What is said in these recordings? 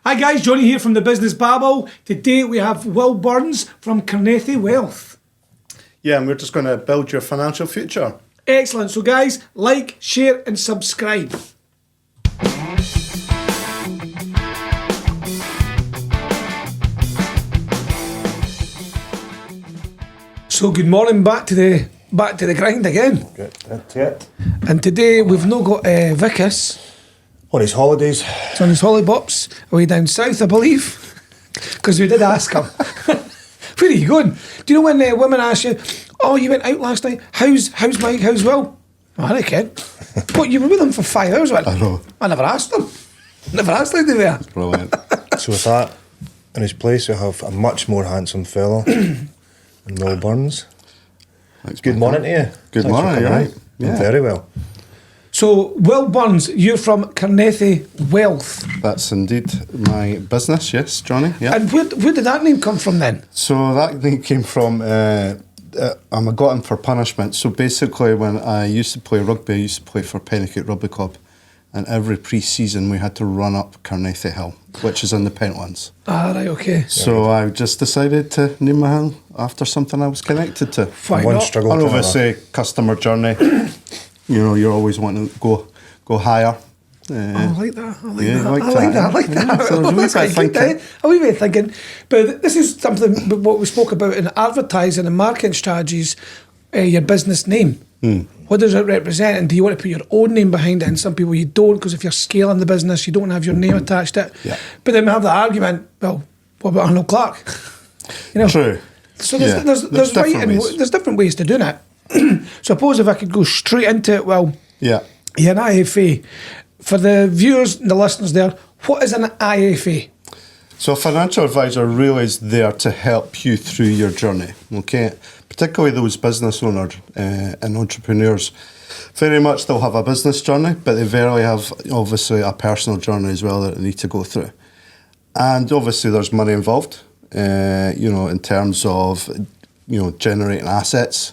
Hi guys, Johnny here from the Business Babble. Today we have Will Burns from Carnethy Wealth. Yeah, and we're just going to build your financial future. Excellent. So guys, like, share and subscribe. So good morning, back to the grind again. That's it. And today we've not got Vickers. On his holidays. It's on his holiday bops away down south, I believe. Because we did ask him. Where are you going? Do you know when women ask you, oh, you went out last night, how's Mike, how's Will? Oh, I kid. But you were with him for 5 hours, wasn't I know. I never asked them. Never asked how they were. Brilliant. So with that, in his place, we have a much more handsome fella than Will Burns. Thanks, Good morning to you. Good Thanks morning, for you coming right? in. Yeah. Very well. So, Will Burns, you're from Carnethy Wealth. That's indeed my business, yes, Johnny. Yeah. And where did that name come from then? So that name came from, I'm a glutton for punishment. So basically when I used to play rugby, I used to play for Pennycote Rugby Club. And every pre-season we had to run up Carnethy Hill, which is in the Pentlands. Ah, right, okay. So I just decided to name my hill after something I was connected to. Why One not? struggle And to obviously customer journey, you know, you're always wanting to go higher. Oh, I like that. I like Yeah, that. like I like that. I like that. that. So there's a wee That's bit of quite good, thinking. eh? A wee bit of thinking. But this is something what we spoke about in advertising and marketing strategies, your business name. What does it represent? And do you want to put your own name behind it? And some people you don't, because if you're scaling the business, you don't have your name attached to it. Yeah. But then we have the argument, well, what about Arnold Clark? You know? True. So there's, Yeah. there's Different right and ways. there's different ways to do it. Suppose if I could go straight into it, well, Yeah. you're an IFA. For the viewers and the listeners there, what is an IFA? So a financial advisor really is there to help you through your journey, okay? Particularly those business owners and entrepreneurs. Very much they'll have a business journey, but they very have obviously a personal journey as well that they need to go through. And obviously there's money involved, you know, in terms of, you know, generating assets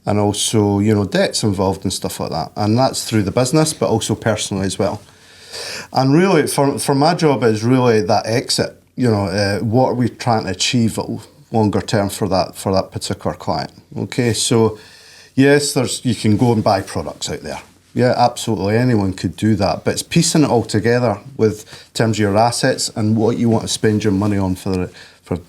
and also, you know, debts involved and stuff like that. And that's through the business, but also personally as well. And really, for my job is really that exit. You know, what are we trying to achieve longer term for that particular client? Okay, so yes, you can go and buy products out there. Yeah, absolutely, anyone could do that. But it's piecing it all together with in terms of your assets and what you want to spend your money on for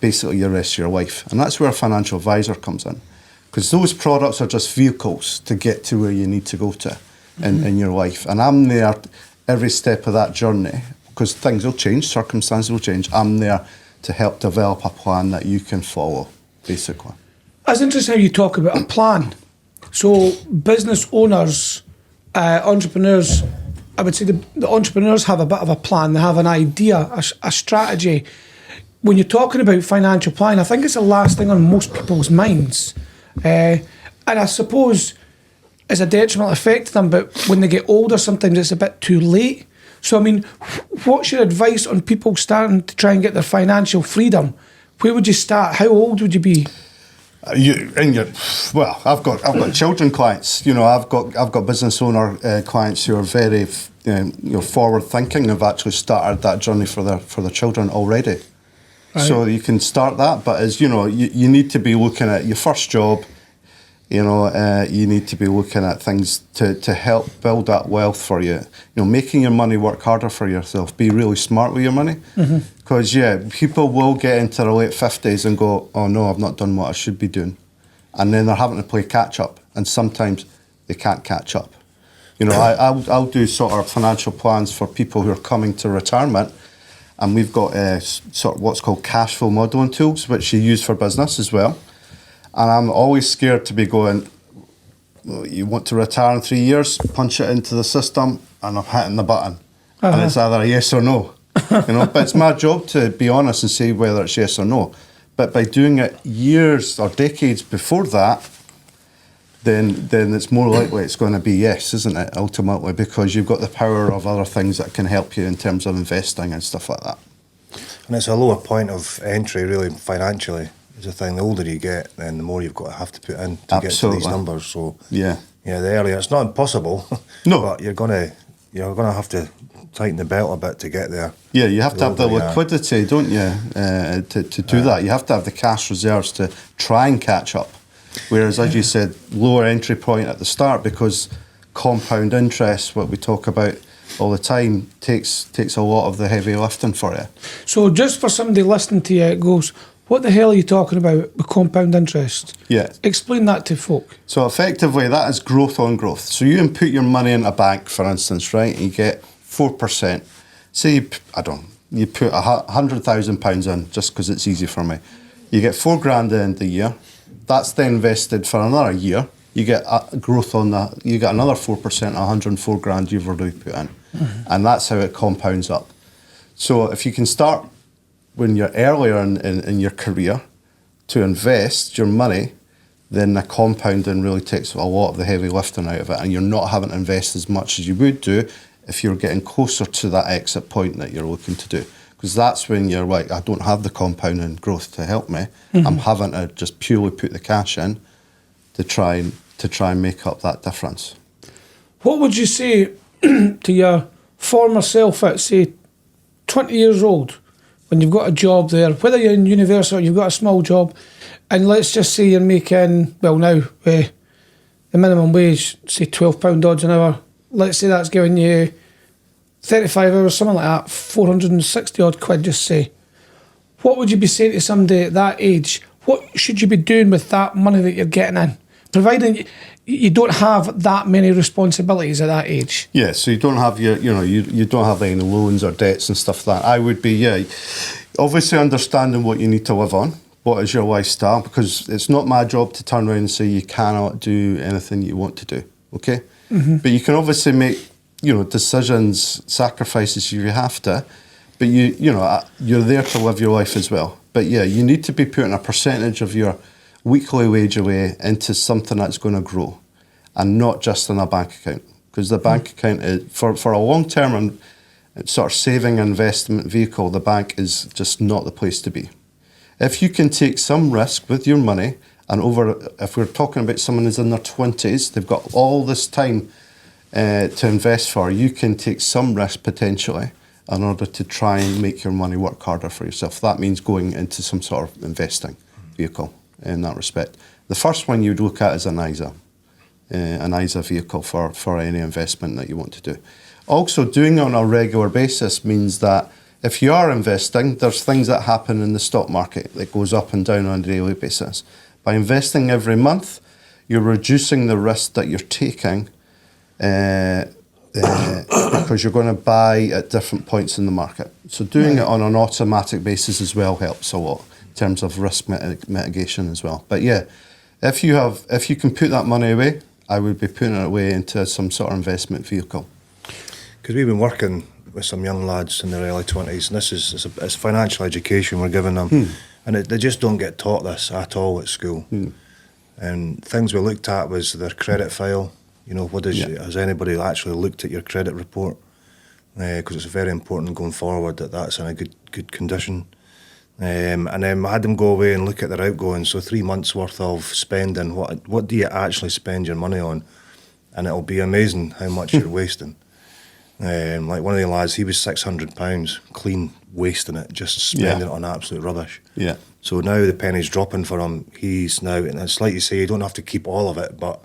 basically the rest of your life. And that's where a financial advisor comes in, because those products are just vehicles to get to where you need to go to in your life. And I'm there every step of that journey, because things will change, circumstances will change. I'm there to help develop a plan that you can follow, basically. It's interesting how you talk about a plan. So business owners, entrepreneurs, I would say the entrepreneurs have a bit of a plan. They have an idea, a strategy. When you're talking about financial plan, I think it's the last thing on most people's minds. And I suppose it's a detrimental effect to them, but when they get older, sometimes it's a bit too late. So, I mean, what's your advice on people starting to try and get their financial freedom? Where would you start? How old would you be? Well, I've got children clients. You know, I've got business owner clients who are very forward thinking. They've actually started that journey for their children already. Right. So you can start that, but as you know, you need to be looking at your first job. You know, you need to be looking at things to help build that wealth for you. You know, making your money work harder for yourself. Be really smart with your money. Because, people will get into their late 50s and go, oh, no, I've not done what I should be doing. And then they're having to play catch-up. And sometimes they can't catch up. You know, I'll do sort of financial plans for people who are coming to retirement. And we've got sort of what's called cash flow modelling tools, which you use for business as well. And I'm always scared to be going, well, you want to retire in 3 years, punch it into the system, and I'm hitting the button. And it's either a yes or no. You know, but it's my job to be honest and say whether it's yes or no. But by doing it years or decades before that, then it's more likely it's going to be yes, isn't it, ultimately, because you've got the power of other things that can help you in terms of investing and stuff like that. And it's a lower point of entry, really, financially. Is the thing. The older you get, then the more you've got to have to put in to Absolutely. get to these numbers. So yeah, the earlier it's not impossible. No, but you're gonna have to tighten the belt a bit to get there. Yeah, you have to have the older you are. liquidity, don't you, to do that. You have to have the cash reserves to try and catch up. Whereas, as you said, lower entry point at the start, because compound interest, what we talk about all the time, takes a lot of the heavy lifting for you. So just for somebody listening to you, it goes, what the hell are you talking about with compound interest? Yeah. Explain that to folk. So effectively, that is growth on growth. So you input your money in a bank, for instance, right, and you get 4%. Say you put £100,000 in, just because it's easy for me. You get $4,000 at the end of the year. That's then invested for another year. You get growth on that. You get another 4%, $104,000 you've already put in, and that's how it compounds up. So if you can start when you're earlier in your career to invest your money, then the compounding really takes a lot of the heavy lifting out of it, and you're not having to invest as much as you would do if you're getting closer to that exit point that you're looking to do. Because that's when you're like, I don't have the compounding growth to help me. I'm having to just purely put the cash in to try and make up that difference. What would you say to your former self at, say, 20 years old, when you've got a job there, whether you're in university or you've got a small job, and let's just say you're making, well now, the minimum wage, say £12 odds an hour, let's say that's giving you 35 hours, something like that, 460 odd quid, just say. What would you be saying to somebody at that age? What should you be doing with that money that you're getting in? Providing you don't have that many responsibilities at that age. Yeah, so you don't have you don't have any loans or debts and stuff like that. I would be, obviously understanding what you need to live on. What is your lifestyle? Because it's not my job to turn around and say you cannot do anything you want to do, okay? But you can obviously make, decisions, sacrifices if you have to, but you're there to live your life as well. But yeah, you need to be putting a percentage of your weekly wage away into something that's going to grow, and not just in a bank account, because the bank account is, for a long-term and sort of saving investment vehicle, the bank is just not the place to be. If you can take some risk with your money, and if we're talking about someone who's in their 20s, they've got all this time to invest for, you can take some risk potentially in order to try and make your money work harder for yourself. That means going into some sort of investing vehicle in that respect. The first one you'd look at is an ISA vehicle for any investment that you want to do. Also, doing it on a regular basis means that if you are investing, there's things that happen in the stock market that goes up and down on a daily basis. By investing every month, you're reducing the risk that you're taking because you're going to buy at different points in the market. So doing it on an automatic basis as well helps a lot in terms of risk mitigation as well. But yeah, if you can put that money away, I would be putting it away into some sort of investment vehicle. Because we've been working with some young lads in their early 20s, and this is it's financial education we're giving them, and they just don't get taught this at all at school. And things we looked at was their credit file. Has anybody actually looked at your credit report? Because it's very important going forward that's in a good condition. And then I had them go away and look at their outgoings. So 3 months worth of spending. What do you actually spend your money on? And it'll be amazing how much you're wasting. Like one of the lads, he was £600 clean wasting it, just spending it on absolute rubbish. Yeah. So now the penny's dropping for him. He's now, and it's like you say, you don't have to keep all of it, but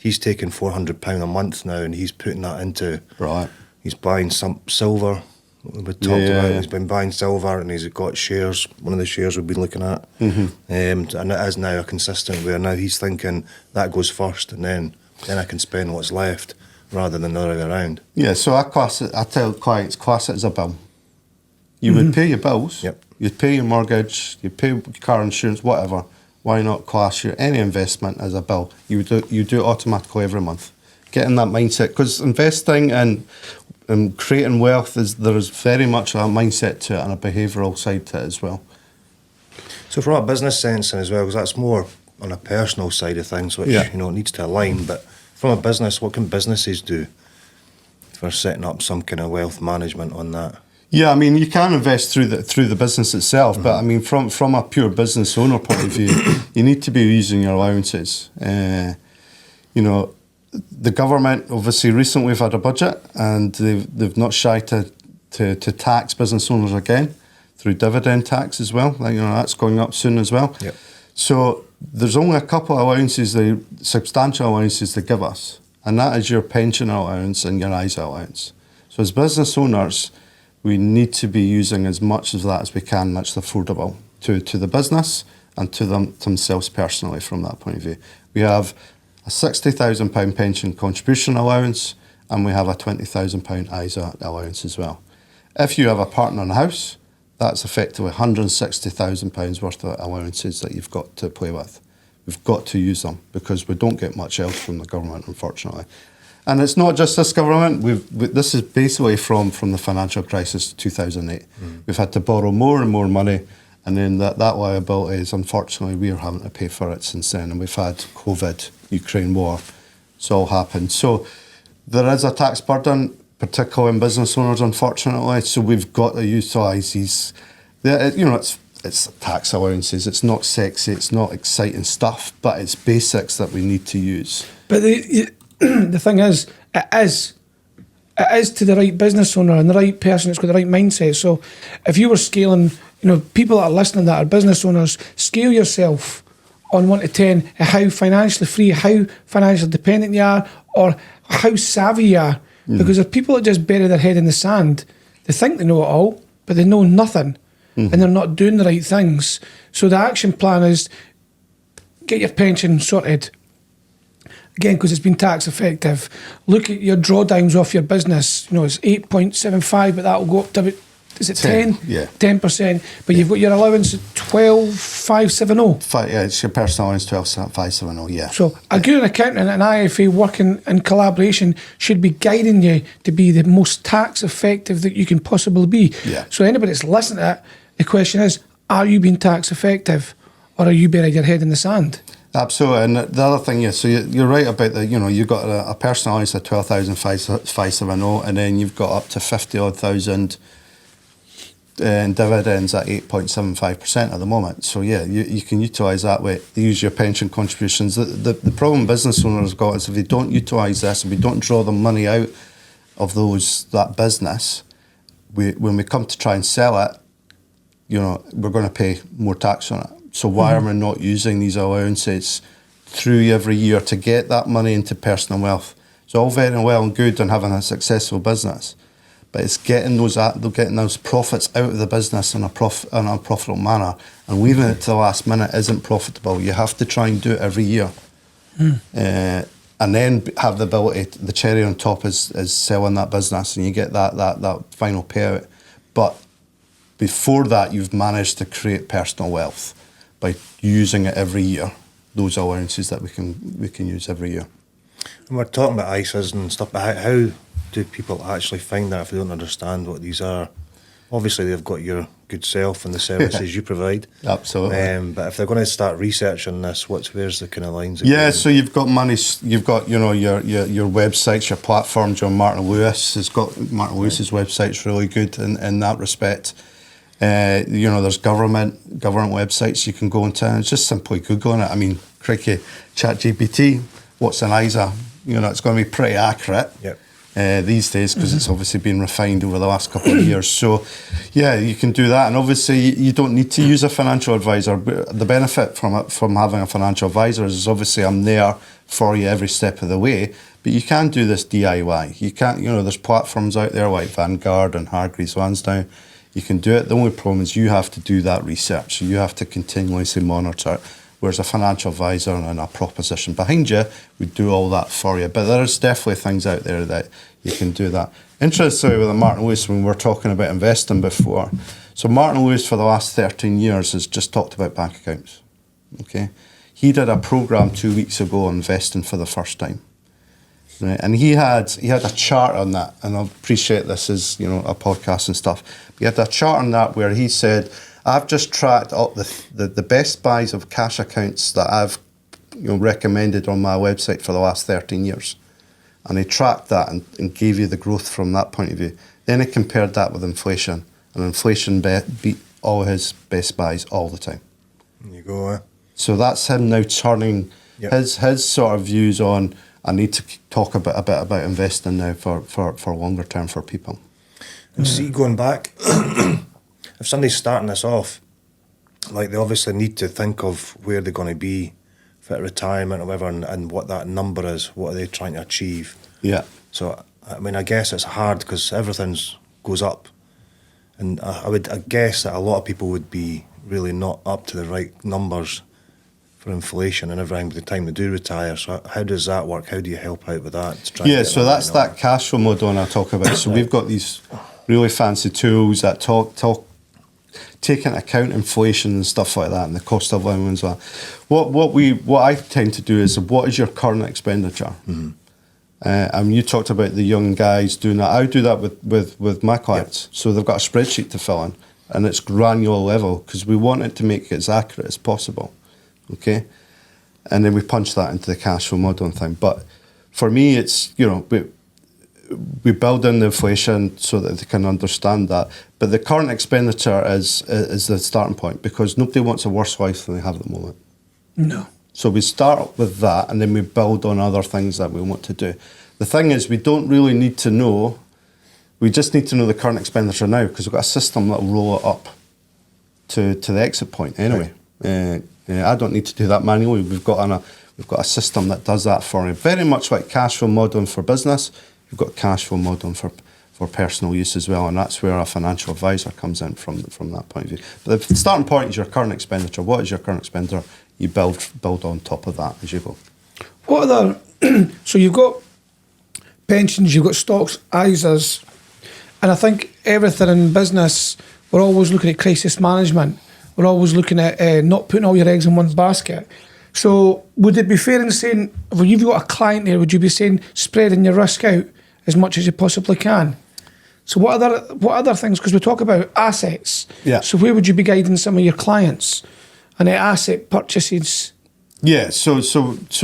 he's taking £400 a month now, and he's putting that into. Right. He's buying some silver. We talked about. He's been buying silver, and he's got shares. One of the shares we've been looking at, and it is now a consistent where now he's thinking that goes first, and then I can spend what's left rather than the other way around. Yeah. So I tell clients, class it as a bill. You would pay your bills. Yep. You'd pay your mortgage. You'd pay your car insurance, whatever. Why not class any investment as a bill? You do it automatically every month. Get in that mindset, because investing and creating wealth there's very much a mindset to it and a behavioural side to it as well. So from a business sense as well, because that's more on a personal side of things, which needs to align. But from a business, what can businesses do for setting up some kind of wealth management on that? Yeah, I mean, you can invest through the business itself, but I mean, from a pure business owner point of view, you need to be using your allowances. the government, obviously, recently we've had a budget, and they've not shy to tax business owners again through dividend tax as well. Like, that's going up soon as well. Yep. So there's only a couple of allowances, substantial allowances they give us, and that is your pension allowance and your ISA allowance. So as business owners, we need to be using as much of that as we can, that's affordable to the business and to themselves personally from that point of view. We have a £60,000 pension contribution allowance, and we have a £20,000 ISA allowance as well. If you have a partner in the house, that's effectively £160,000 worth of allowances that you've got to play with. We've got to use them because we don't get much else from the government, unfortunately. And it's not just this government. This is basically from the financial crisis of 2008. We've had to borrow more and more money, and then that liability is, unfortunately, we're having to pay for it since then. And we've had COVID, Ukraine war. It's all happened. So there is a tax burden, particularly in business owners, unfortunately. So we've got to utilise these. It's tax allowances. It's not sexy. It's not exciting stuff, but it's basics that we need to use. But the thing is, it is to the right business owner and the right person that's got the right mindset. So if you were scaling, people that are listening that are business owners, scale yourself on 1 to 10, how financially free, how financially dependent you are, or how savvy you are. Because if people that just bury their head in the sand, they think they know it all, but they know nothing, and they're not doing the right things. So the action plan is get your pension sorted. Again, because it's been tax effective. Look at your drawdowns off your business. It's 8.75, but that'll go up to, is it 10? Yeah. 10%. But you've got your allowance at 12,570. Yeah, it's your personal allowance, 12,570, yeah. So a good accountant and IFA working in collaboration should be guiding you to be the most tax effective that you can possibly be. Yeah. So anybody that's listening to it, the question is, are you being tax effective, or are you burying your head in the sand? Absolutely, and the other thing, so you're right about that. You've got a personal allowance of 12,570, and then you've got up to 50-odd thousand in dividends at 8.75% at the moment. So yeah, you can utilise that way. You use your pension contributions. The problem business owners have got is if they don't utilise this, if we don't draw the money out of that business, when we come to try and sell it, we're going to pay more tax on it. So why are we not using these allowances through every year to get that money into personal wealth? It's all very well and good and having a successful business, but it's getting those profits out of the business in a profitable manner, and leaving it to the last minute isn't profitable. You have to try and do it every year, and then have the ability. The cherry on top is selling that business, and you get that final payout. But before that, you've managed to create personal wealth by using it every year, those allowances that we can use every year. And we're talking about ISAs and stuff, but how do people actually find that if they don't understand what these are? Obviously, they've got your good self and the services you provide. Absolutely. But if they're going to start researching this, where's the kind of lines? So you've got money. You've got your websites, your platforms. Martin Lewis's website's really good in that respect. There's government websites you can go into, and it's just simply Googling it. I mean, crikey, ChatGPT, what's an ISA? It's going to be pretty accurate these days because it's obviously been refined over the last couple of years. So, yeah, you can do that. And obviously, you don't need to use a financial advisor. The benefit from having a financial advisor is obviously I'm there for you every step of the way. But you can do this DIY. You can't, there's platforms out there like Vanguard and Hargreaves Lansdown. You can do it. The only problem is you have to do that research. So you have to continuously monitor it. Whereas a financial advisor and a proposition behind you would do all that for you. But there's definitely things out there that you can do that. Interestingly, with Martin Lewis, when we were talking about investing before, so Martin Lewis for the last 13 years has just talked about bank accounts. Okay, he did a program 2 weeks ago on investing for the first time. Right. And he had a chart on that, and I appreciate this is a podcast and stuff. He had a chart on that where he said, "I've just tracked up the best buys of cash accounts that I've recommended on my website for the last 13 years," and he tracked that and gave you the growth from that point of view. Then he compared that with inflation, and inflation beat all his best buys all the time. There you go. So that's him now turning his sort of views on I need to talk a bit about investing now for longer term for people. And see, going back, if somebody's starting this off, like they obviously need to think of where they're going to be for retirement or whatever, and what that number is. What are they trying to achieve? Yeah. So, I mean, I guess it's hard because everything goes up. And I guess that a lot of people would be really not up to the right numbers for inflation and everything by the time they do retire. So how does that work? How do you help out with that? To try and Yeah, get so that that's right number? that cash flow model I talk about. So we've got these really fancy tools that take into account inflation and stuff like that, and the cost of living as well. What I tend to do is, what is your current expenditure? Mm-hmm. And you talked about the young guys doing that. I do that with my clients. Yep. So they've got a spreadsheet to fill in, and it's granular level because we want it to make it as accurate as possible. Okay, and then we punch that into the cash flow model and thing. But for me, it's, you know, we build in the inflation so that they can understand that. But the current expenditure is the starting point, because nobody wants a worse life than they have at the moment. No. So we start with that, and then we build on other things that we want to do. The thing is, we don't really need to know. We just need to know the current expenditure now, because we've got a system that will roll it up to the exit point anyway. Right. I don't need to do that manually. We've got a system that does that for me. Very much like cash flow modelling for business, we've got cash flow modelling for personal use as well, and that's where a financial advisor comes in from that point of view. But the starting point is your current expenditure. What is your current expenditure? You build on top of that as you go. What other? So you've got pensions, you've got stocks, ISAs, and I think everything in business, we're always looking at crisis management. We're always looking at not putting all your eggs in one basket. So would it be fair in saying, if you've got a client here, would you be saying spreading your risk out as much as you possibly can? So what other things? Because we talk about assets. Yeah. So where would you be guiding some of your clients and the asset purchases? Yeah. So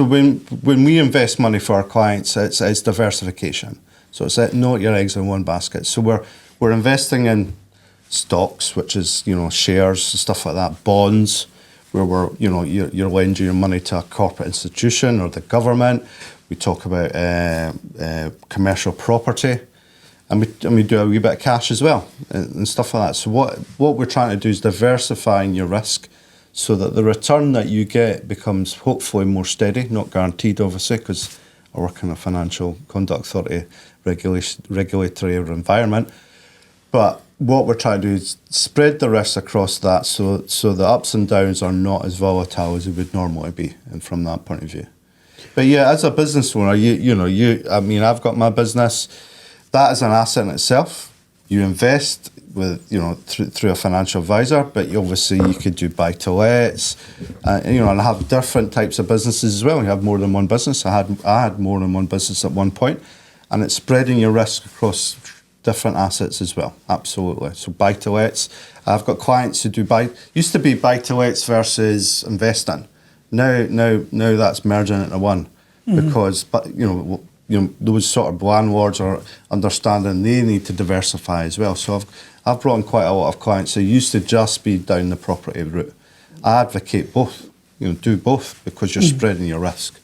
when we invest money for our clients, it's diversification. So it's not your eggs in one basket. So we're investing in stocks, which is, you know, shares and stuff like that, bonds, where you're lending your money to a corporate institution or the government. We talk about commercial property, and we do a wee bit of cash as well and stuff like that. So what we're trying to do is diversifying your risk so that the return that you get becomes hopefully more steady, not guaranteed obviously, because I work in a financial conduct authority regulatory environment. But what we're trying to do is spread the risk across that, so the ups and downs are not as volatile as it would normally be, and from that point of view. But yeah, as a business owner, I've got my business. That is an asset in itself. You invest with, through a financial advisor, but you could do buy-to-lets, and have different types of businesses as well. You have more than one business. I had more than one business at one point, and it's spreading your risk across different assets as well. Absolutely. So buy-to-lets. I've got clients who do used to be buy-to-lets versus investing. Now that's merging into one, because those sort of landlords are understanding they need to diversify as well. So I've brought in quite a lot of clients who used to just be down the property route. I advocate both. Do both, because you're spreading your risk.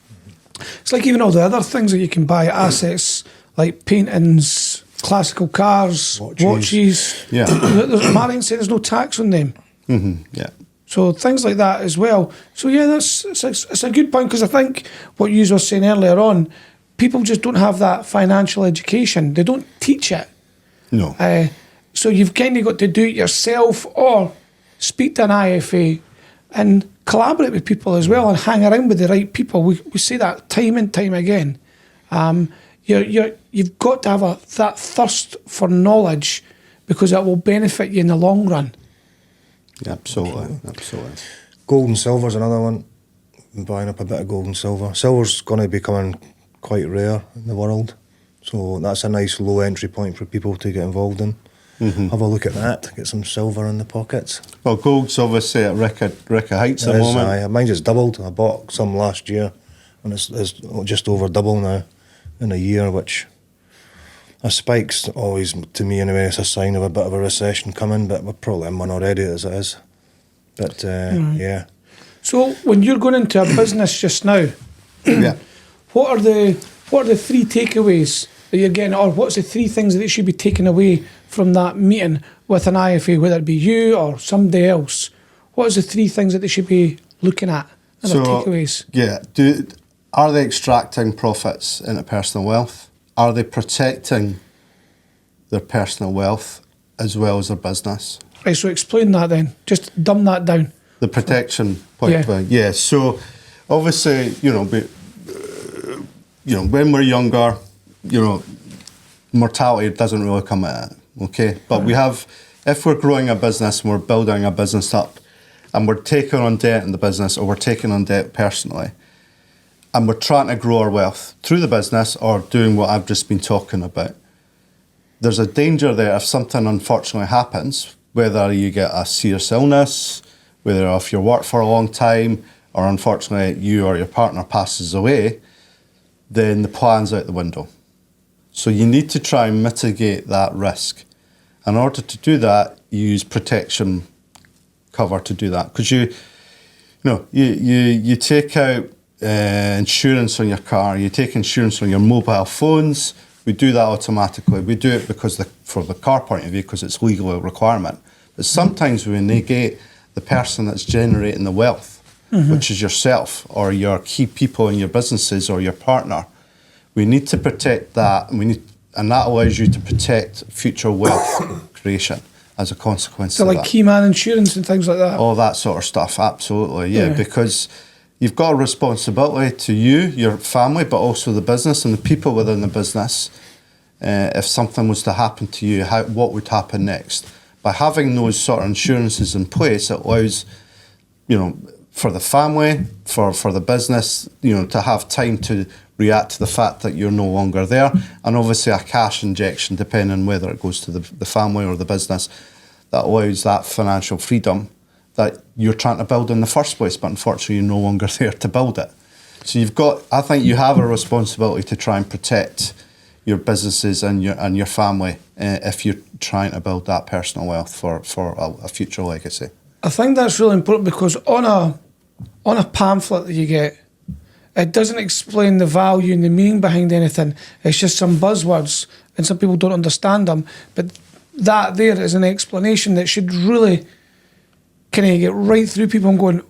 It's like even all the other things that you can buy, assets like paintings, classical cars, watches. Yeah. Marion said there's no tax on them. Mm-hmm. Yeah. So things like that as well. So yeah, it's a good point, because I think what you were saying earlier on, people just don't have that financial education. They don't teach it. No. So you've kind of got to do it yourself, or speak to an IFA and collaborate with people as well, and hang around with the right people. We see that time and time again. You've got to have that thirst for knowledge, because it will benefit you in the long run. Yeah, absolutely. Gold and silver's another one. I'm buying up a bit of gold and silver. Silver's going to be becoming quite rare in the world, so that's a nice low entry point for people to get involved in. Mm-hmm. Have a look at that, get some silver in the pockets. Well, gold's obviously at record heights at the moment. Mine's just doubled. I bought some last year, and it's just over double now in a year, which a spike's always, to me anyway, it's a sign of a bit of a recession coming, but we're probably in one already as it is. But yeah. So when you're going into a business just now, yeah, What are the 3 takeaways that you're getting, or what's the 3 things that they should be taking away from that meeting with an IFA, whether it be you or somebody else? What is the 3 things that they should be looking at in their takeaways? Yeah, are they extracting profits into personal wealth? Are they protecting their personal wealth as well as their business? Right, so explain that then. Just dumb that down. The protection point of view. Yeah, so obviously, when we're younger, mortality doesn't really come at it, okay? But if we're growing a business and we're building a business up and we're taking on debt in the business or we're taking on debt personally and we're trying to grow our wealth through the business or doing what I've just been talking about, there's a danger there if something unfortunately happens, whether you get a serious illness, whether if you work for a long time or unfortunately you or your partner passes away, then the plan's out the window. So you need to try and mitigate that risk. In order to do that, you use protection cover to do that. Because you take out insurance on your car, you take insurance on your mobile phones. We do that automatically. We do it for the car point of view because it's legal requirement. But sometimes we negate the person that's generating the wealth, which is yourself or your key people in your businesses or your partner. We need to protect that, and that allows you to protect future wealth creation as a consequence So of like that. key man insurance and things like that? All that sort of stuff, absolutely, yeah, because you've got a responsibility to you, your family, but also the business and the people within the business. If something was to happen to you, what would happen next? By having those sort of insurances in place, it allows, for the family, for the business, to have time to react to the fact that you're no longer there, and obviously a cash injection, depending on whether it goes to the family or the business, that allows that financial freedom that you're trying to build in the first place, but unfortunately you're no longer there to build it. So I think you have a responsibility to try and protect your businesses and your family if you're trying to build that personal wealth for a future legacy. I think that's really important because on a pamphlet that you get, it doesn't explain the value and the meaning behind anything. It's just some buzzwords and some people don't understand them. But that there is an explanation that should really kind of get right through people and going,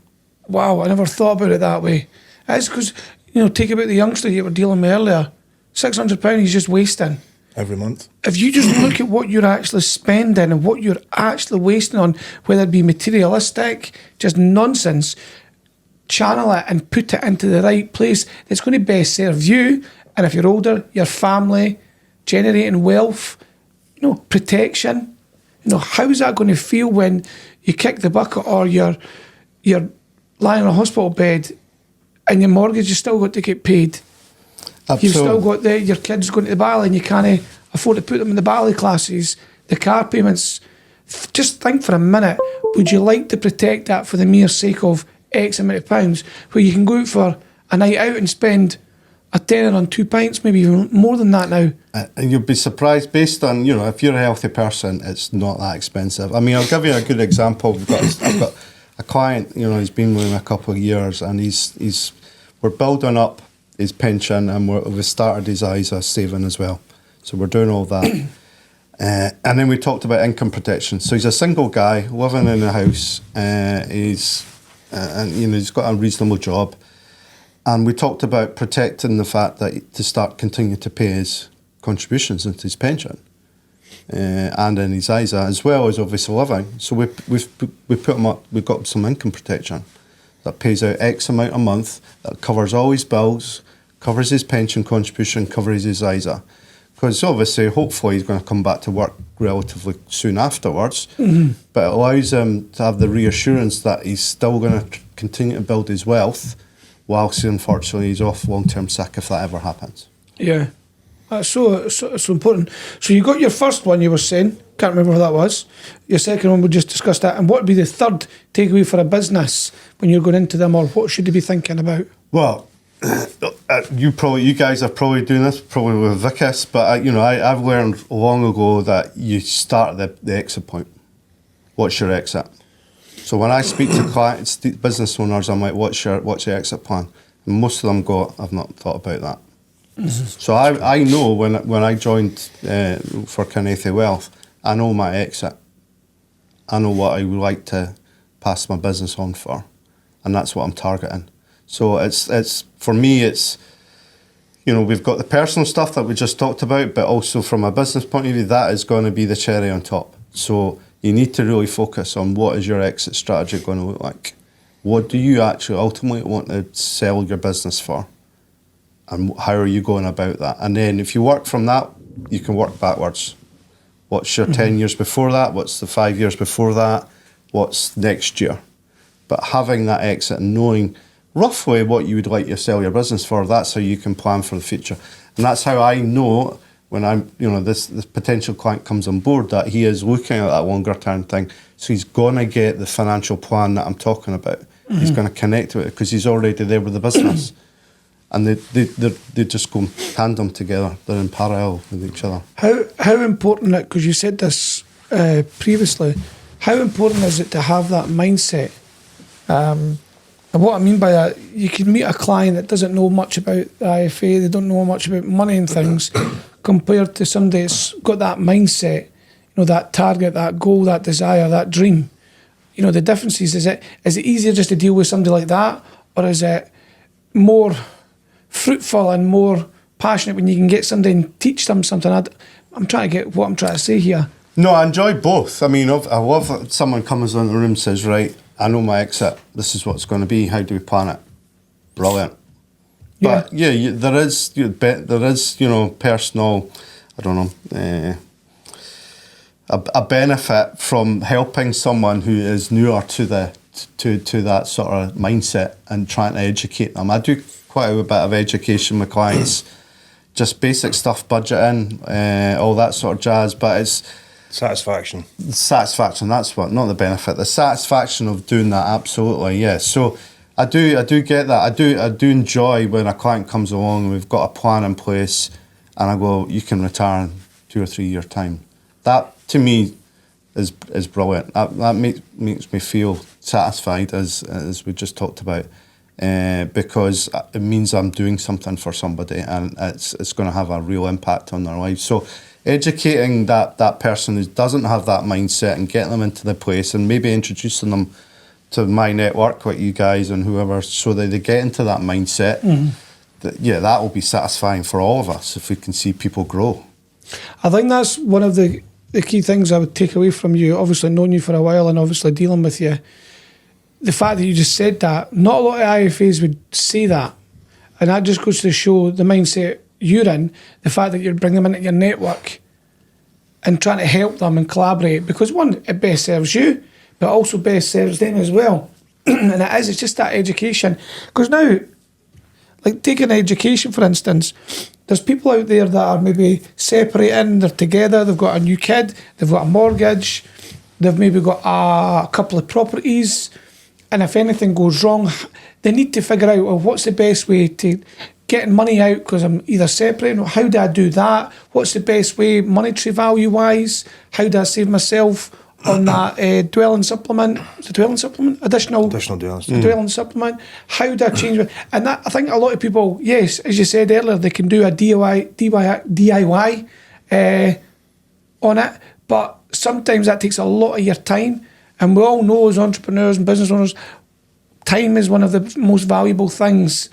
wow, I never thought about it that way. It's because, take about the youngster you were dealing with earlier. £600 he's just wasting. Every month. If you just look at what you're actually spending and what you're actually wasting on, whether it be materialistic, just nonsense, channel it and put it into the right place that's going to best serve you, and if you're older, your family, generating wealth, protection. How is that going to feel when you kick the bucket or you're lying on a hospital bed and your mortgage has still got to get paid? Absolutely. You've still got your kids going to the ballet and you can't afford to put them in the ballet classes, the car payments. Just think for a minute, would you like to protect that for the mere sake of X amount of pounds, where you can go out for a night out and spend a tenner on 2 pints, maybe even more than that now? And you'll be surprised based on, if you're a healthy person, it's not that expensive. I mean, I'll give you a good example. I've got a client, he's been with me a couple of years and we're building up his pension and we've started his ISA saving as well. So we're doing all that. And then we talked about income protection. So he's a single guy living in a house. He's got a reasonable job. And we talked about protecting the fact that to start continuing to pay his contributions into his pension and in his ISA, as well as obviously living. So we put him up. We've got some income protection that pays out X amount a month, that covers all his bills, covers his pension contribution, covers his ISA. Because obviously, hopefully, he's going to come back to work relatively soon afterwards. Mm-hmm. But it allows him to have the reassurance that he's still going to continue to build his wealth whilst, unfortunately, he's off long-term sick if that ever happens. Yeah. That's so important. So you got your first one, you were saying. Can't remember what that was. Your second one, we just discussed that. And what would be the third takeaway for a business when you're going into them, or what should they be thinking about? Well, you guys are probably doing this, probably with Vicus, but I've learned long ago that you start at the exit point. What's your exit? So when I speak to clients, business owners, I'm like, what's your exit plan? And most of them go, I've not thought about that. So I know when I joined for Carnethy Wealth, I know my exit. I know what I would like to pass my business on for, and that's what I'm targeting. So it's for me, it's, you know, we've got the personal stuff that we just talked about, but also from a business point of view, that is going to be the cherry on top. So you need to really focus on what is your exit strategy going to look like. What do you actually ultimately want to sell your business for? And how are you going about that? And then if you work from that, you can work backwards. What's your 10 years before that? What's the 5 years before that? What's next year? But having that exit and knowing roughly what you would like to sell your business for, that's how you can plan for the future. And that's how I know when I'm, you know, this potential client comes on board, that he is looking at that longer term thing. So he's going to get the financial plan that I'm talking about. He's going to connect with it because he's already there with the business. And they just go tandem together. They're in parallel with each other. How important, because you said this previously, how important is it to have that mindset? And what I mean by that, you can meet a client that doesn't know much about the IFA, they don't know much about money and things, compared to somebody that's got that mindset, you know, that target, that goal, that desire, that dream. You know, the difference is it easier just to deal with somebody like that, or is it more fruitful and more passionate when you can get somebody and teach them something? I'm trying to get what I'm trying to say here. No, I enjoy both. I mean, I love that someone comes in the room and says, right, I know my exit. This is what it's going to be. How do we plan it? Brilliant. Yeah. But yeah, there is, you know, personal, I don't know, a benefit from helping someone who is newer to that sort of mindset and trying to educate them. I do quite a bit of education with clients, just basic stuff, budgeting, all that sort of jazz. But it's Satisfaction. That's what, not the benefit. The satisfaction of doing that, absolutely, yeah. So I do get that. I do enjoy when a client comes along and we've got a plan in place, and I go, you can retire in 2 or 3 year time. That to me is brilliant. That makes me feel satisfied, as we just talked about, because it means I'm doing something for somebody, and it's going to have a real impact on their life. So educating that person who doesn't have that mindset and getting them into the place, and maybe introducing them to my network, like you guys and whoever, so that they get into that mindset. That will be satisfying for all of us if we can see people grow. I think that's one of the key things I would take away from you, obviously knowing you for a while and obviously dealing with you. The fact that you just said that, not a lot of IFAs would say that. And that just goes to show the mindset you're in, the fact that you're bringing them into your network and trying to help them and collaborate. Because one, it best serves you, but also best serves them as well. And it's just that education. Because now, like taking education for instance, there's people out there that are maybe separating, they're together, they've got a new kid, they've got a mortgage, they've maybe got a couple of properties, and if anything goes wrong, they need to figure out, well, what's the best way to getting money out because I'm either separating, or how do I do that? What's the best way monetary value wise? How do I save myself on that dwelling supplement? Is it dwelling supplement? Additional dwelling supplement. How do I change it? And that, I think a lot of people, yes, as you said earlier, they can do a DIY on it, but sometimes that takes a lot of your time. And we all know as entrepreneurs and business owners, time is one of the most valuable things.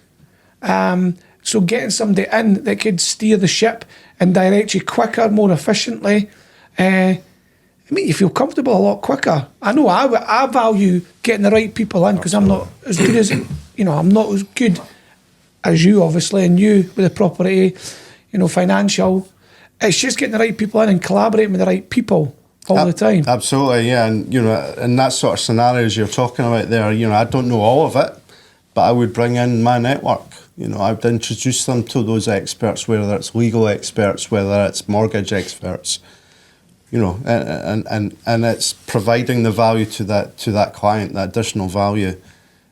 So getting somebody in that could steer the ship and direct you quicker, more efficiently, I mean, you feel comfortable a lot quicker. I know I value getting the right people in, because I'm not as good as, I'm not as good as you, obviously, and you with the property, financial. It's just getting the right people in and collaborating with the right people all the time. Absolutely, yeah. And, in that sort of scenarios you're talking about there, I don't know all of it, but I would bring in my network. I would introduce them to those experts, whether it's legal experts, whether it's mortgage experts, and it's providing the value to that client, that additional value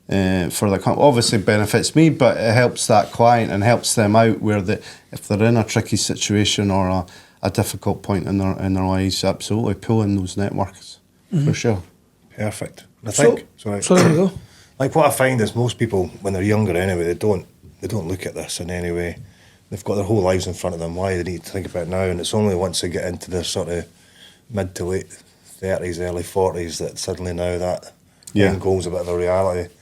for the client. Obviously benefits me, but it helps that client and helps them out if they're in a tricky situation or a difficult point in their lives. Absolutely, pull in those networks for sure. Perfect. I think. So there we go. Like what I find is most people, when they're younger anyway, they don't look at this in any way. They've got their whole lives in front of them. Why they need to think about it now? And it's only once they get into their sort of mid to late 30s, early 40s that suddenly now that end goal's a bit of a reality.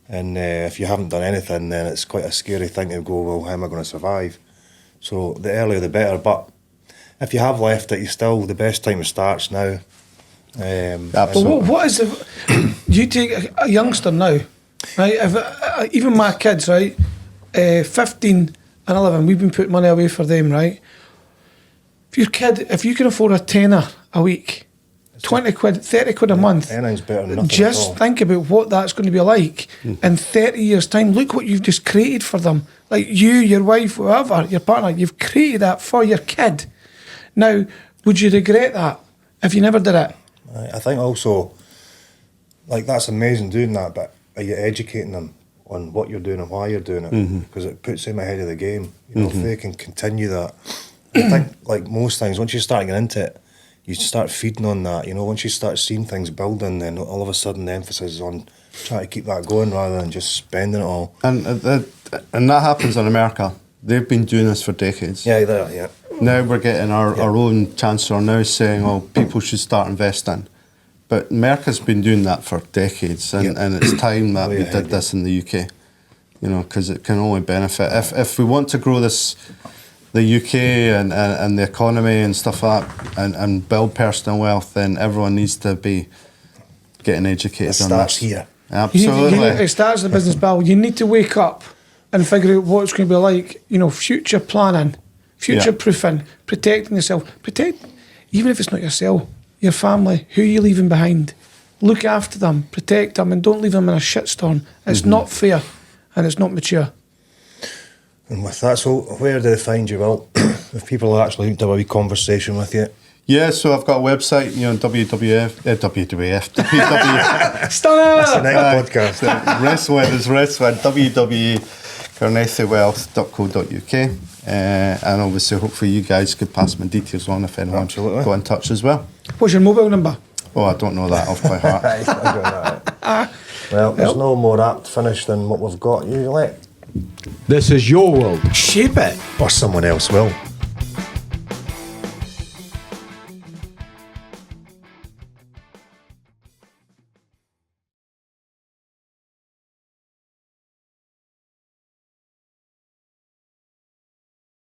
And if you haven't done anything, then it's quite a scary thing to go, well, how am I going to survive? So the earlier the better. But if you have left it, the best time to start's now. Absolutely. But what is you take a youngster now, right? If, even my kids, right? 15 and 11, we've been putting money away for them, right? If you can afford a tenner a week, 20 quid, 30 quid a month, earning's better than nothing just at all. think about what that's going to be like in 30 years' time. Look what you've just created for them. Like you, your wife, whoever, your partner, you've created that for your kid. Now, would you regret that if you never did it? I think also, like, that's amazing doing that, but are you educating them on what you're doing and why you're doing it? Because it puts them ahead of the game. You know, if they can continue that. I think, like most things, once you start getting into it, you start feeding on that. You know, once you start seeing things building, then all of a sudden the emphasis is on trying to keep that going rather than just spending it all. And that happens in America. They've been doing this for decades. Yeah. Now we're getting our own chancellor now saying, oh, people should start investing. But America's been doing that for decades, and it's time that we did this in the UK, you know, because it can only benefit. If we want to grow the UK and the economy and stuff like that and build personal wealth, then everyone needs to be getting educated on starts this. here. Absolutely. It starts the business babble. You need to wake up and figure out what it's going to be like, you know, future planning, future proofing, protecting yourself. Even if it's not yourself, your family, who you're leaving behind. Look after them, protect them, and don't leave them in a shitstorm. It's not fair and it's not mature. And with that, so where do they find you? Well, if people are actually to have a wee conversation with you. Yeah, so I've got a website, you know, WWF. That's the next podcast. Wrestling, www.carnethywealth.co.uk. And obviously, hopefully, you guys could pass my details on if anyone got in touch as well. What's your mobile number? Oh, I don't know that off by heart. Well, there's no more apt finish than what we've got usually. This is your world. Shape it. Or someone else will.